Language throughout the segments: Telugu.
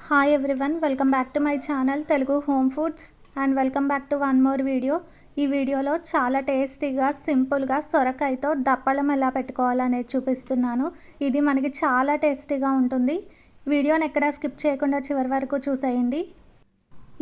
Hi everyone, welcome back to my channel Telugu home foods and welcome back to one more video. ఈ వీడియోలో చాలా టేస్టీగా సింపుల్గా సొరకాయతో దప్పడం ఎలా పెట్టుకోవాలనేది చూపిస్తున్నాను. ఇది మనకి చాలా టేస్టీగా ఉంటుంది. వీడియోని ఎక్కడా స్కిప్ చేయకుండా చివరి వరకు చూసేయండి.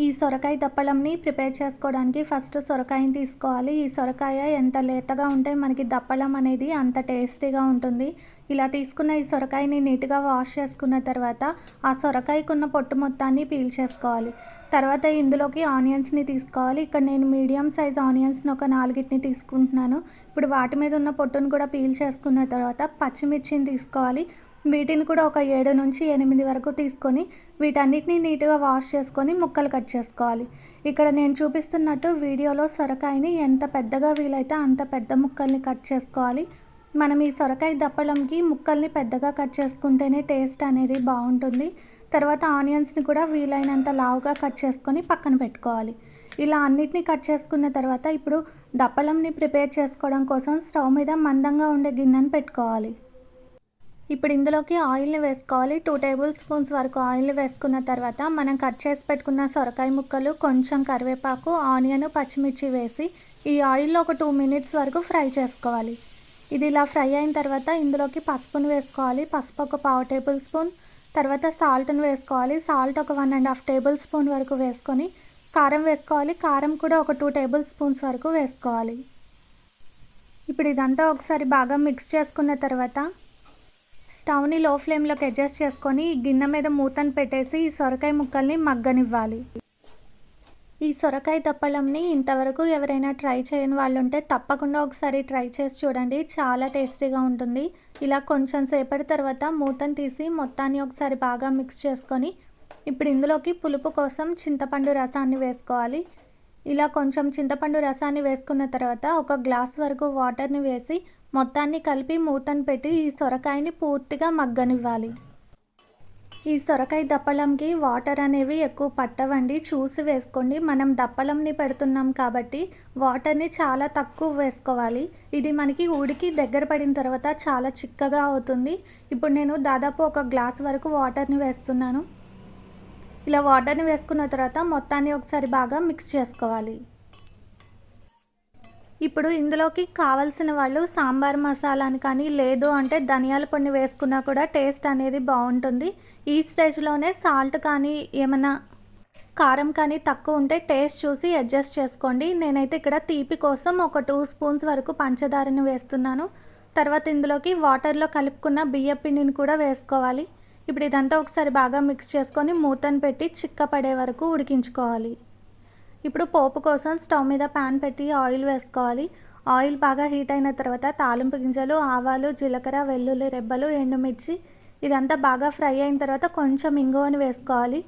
ఈ సొరకాయ దప్పలంని ప్రిపేర్ చేసుకోవడానికి ఫస్ట్ సొరకాయని తీసుకోవాలి. ఈ సొరకాయ ఎంత లేతగా ఉంటే మనకి దప్పలం అనేది అంత టేస్టీగా ఉంటుంది. ఇలా తీసుకున్న ఈ సొరకాయని నీట్గా వాష్ చేసుకున్న తర్వాత ఆ సొరకాయకున్న పొట్టు మొత్తాన్ని పీల్ చేసుకోవాలి. తర్వాత ఇందులోకి ఆనియన్స్ని తీసుకోవాలి. ఇక్కడ నేను మీడియం సైజ్ ఆనియన్స్ని ఒక 4 తీసుకుంటున్నాను. ఇప్పుడు వాటి మీద ఉన్న పొట్టును కూడా పీల్ చేసుకున్న తర్వాత పచ్చిమిర్చిని తీసుకోవాలి. వీటిని కూడా ఒక 7 నుంచి 8 వరకు తీసుకొని వీటన్నిటిని నీట్గా వాష్ చేసుకొని ముక్కలు కట్ చేసుకోవాలి. ఇక్కడ నేను చూపిస్తున్నట్టు వీడియోలో సొరకాయని ఎంత పెద్దగా వీలైతే అంత పెద్ద ముక్కల్ని కట్ చేసుకోవాలి. మనం ఈ సొరకాయ దప్పడంకి ముక్కల్ని పెద్దగా కట్ చేసుకుంటేనే టేస్ట్ అనేది బాగుంటుంది. తర్వాత ఆనియన్స్ని కూడా వీలైనంత లావుగా కట్ చేసుకొని పక్కన పెట్టుకోవాలి. ఇలా అన్నిటిని కట్ చేసుకున్న తర్వాత ఇప్పుడు దప్పడంని ప్రిపేర్ చేసుకోవడం కోసం స్టవ్ మీద మందంగా ఉండే గిన్నెను పెట్టుకోవాలి. ఇప్పుడు ఇందులోకి ఆయిల్ని వేసుకోవాలి. 2 టేబుల్ స్పూన్స్ వరకు ఆయిల్ వేసుకున్న తర్వాత మనం కట్ చేసి పెట్టుకున్న సొరకాయ ముక్కలు, కొంచెం కరివేపాకు, ఆనియన్, పచ్చిమిర్చి వేసి ఈ ఆయిల్లో ఒక 2 మినిట్స్ వరకు ఫ్రై చేసుకోవాలి. ఇది ఇలా ఫ్రై అయిన తర్వాత ఇందులోకి పసుపును వేసుకోవాలి. పసుపు ఒక 1/2 టేబుల్ స్పూన్. తర్వాత సాల్ట్ని వేసుకోవాలి. సాల్ట్ ఒక 1.5 టేబుల్ స్పూన్ వరకు వేసుకొని కారం వేసుకోవాలి. కారం కూడా ఒక 2 టేబుల్ స్పూన్స్ వరకు వేసుకోవాలి. ఇప్పుడు ఇదంతా ఒకసారి బాగా మిక్స్ చేసుకున్న తర్వాత స్టవ్ని లో ఫ్లేమ్లోకి అడ్జస్ట్ చేసుకొని గిన్నె మీద మూతను పెట్టేసి ఈ సొరకాయ ముక్కల్ని మగ్గనివ్వాలి. ఈ సొరకాయ దప్పలంని ఇంతవరకు ఎవరైనా ట్రై చేయని వాళ్ళు ఉంటే తప్పకుండా ఒకసారి ట్రై చేసి చూడండి. చాలా టేస్టీగా ఉంటుంది. ఇలా కొంచెం సేపటి తర్వాత మూతను తీసి మొత్తాన్ని ఒకసారి బాగా మిక్స్ చేసుకొని ఇప్పుడు ఇందులోకి పులుపు కోసం చింతపండు రసాన్ని వేసుకోవాలి. ఇలా కొంచెం చింతపండు రసాన్ని వేసుకున్న తర్వాత ఒక గ్లాస్ వరకు వాటర్ని వేసి మొత్తాన్ని కలిపి మూతను పెట్టి ఈ సొరకాయని పూర్తిగా మగ్గనివ్వాలి. ఈ సొరకాయ దప్పలంకి వాటర్ అనేవి ఎక్కువ పట్టవండి, చూసి వేసుకోండి. మనం దప్పలంని పెడుతున్నాం కాబట్టి వాటర్ని చాలా తక్కువ వేసుకోవాలి. ఇది మనకి ఉడికి దగ్గర పడిన తర్వాత చాలా చిక్కగా అవుతుంది. ఇప్పుడు నేను దాదాపు ఒక గ్లాస్ వరకు వాటర్ని వేస్తున్నాను. ఇలా వాటర్ని వేసుకున్న తర్వాత మొత్తాన్ని ఒకసారి బాగా మిక్స్ చేసుకోవాలి. ఇప్పుడు ఇందులోకి కావాల్సిన వాళ్ళు సాంబార్ మసాలాని కానీ లేదు అంటే ధనియాల పొడిని వేసుకున్నా కూడా టేస్ట్ అనేది బాగుంటుంది. ఈ స్టేజ్లోనే సాల్ట్ కానీ ఏమైనా కారం కానీ తక్కువ ఉంటే టేస్ట్ చూసి అడ్జస్ట్ చేసుకోండి. నేనైతే ఇక్కడ తీపి కోసం ఒక 2 స్పూన్స్ వరకు పంచదారని వేస్తున్నాను. తర్వాత ఇందులోకి వాటర్లో కలుపుకున్న బియ్య పిండిని కూడా వేసుకోవాలి. ఇప్పుడు ఇదంతా ఒకసారి బాగా మిక్స్ చేసుకొని మూతను పెట్టి చిక్కపడే వరకు ఉడికించుకోవాలి. ఇప్పుడు పోపు కోసం స్టవ్ మీద ప్యాన్ పెట్టి ఆయిల్ వేసుకోవాలి. ఆయిల్ బాగా హీట్ అయిన తర్వాత తాలింపు గింజలు, ఆవాలు, జీలకర్ర, వెల్లుల్లి రెబ్బలు, ఎండుమిర్చి ఇదంతా బాగా ఫ్రై అయిన తర్వాత కొంచెం ఇంగువని వేసుకోవాలి.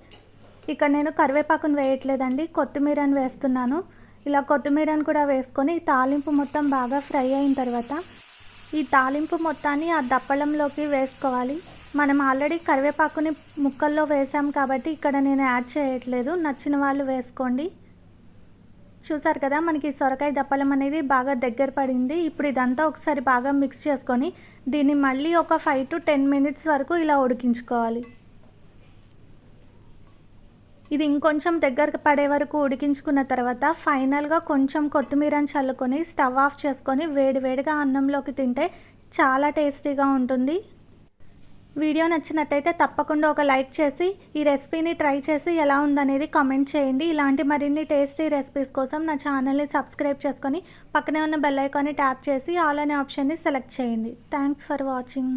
ఇక్కడ నేను కరివేపాకును వేయట్లేదండి, కొత్తిమీరని వేస్తున్నాను. ఇలా కొత్తిమీరని కూడా వేసుకొని తాలింపు మొత్తం బాగా ఫ్రై అయిన తర్వాత ఈ తాలింపు మొత్తాన్ని ఆ దప్పలంలోకి వేసుకోవాలి. మనం ఆల్రెడీ కరివేపాకుని ముక్కల్లో వేసాం కాబట్టి ఇక్కడ నేను యాడ్ చేయట్లేదు, నచ్చిన వాళ్ళు వేసుకోండి. చూసారు కదా, మనకి సొరకాయ దప్పలం అనేది బాగా దగ్గర పడింది. ఇప్పుడు ఇదంతా ఒకసారి బాగా మిక్స్ చేసుకొని దీన్ని మళ్ళీ ఒక 5 to 10 మినిట్స్ వరకు ఇలా ఉడికించుకోవాలి. ఇది ఇంకొంచెం దగ్గర పడే వరకు ఉడికించుకున్న తర్వాత ఫైనల్గా కొంచెం కొత్తిమీరని చల్లుకొని స్టవ్ ఆఫ్ చేసుకొని వేడివేడిగా అన్నంలోకి తింటే చాలా టేస్టీగా ఉంటుంది. వీడియో నచ్చినట్టయితే తప్పకుండా ఒక లైక్ చేసి ఈ రెసిపీని ట్రై చేసి ఎలా ఉందనేది కామెంట్ చేయండి. ఇలాంటి మరిన్ని టేస్టీ రెసిపీస్ కోసం నా ఛానల్ని సబ్స్క్రైబ్ చేసుకొని పక్కనే ఉన్న బెల్ ఐకాన్ని ట్యాప్ చేసి ఆల్ అనే ఆప్షన్ని సెలెక్ట్ చేయండి. Thanks for watching.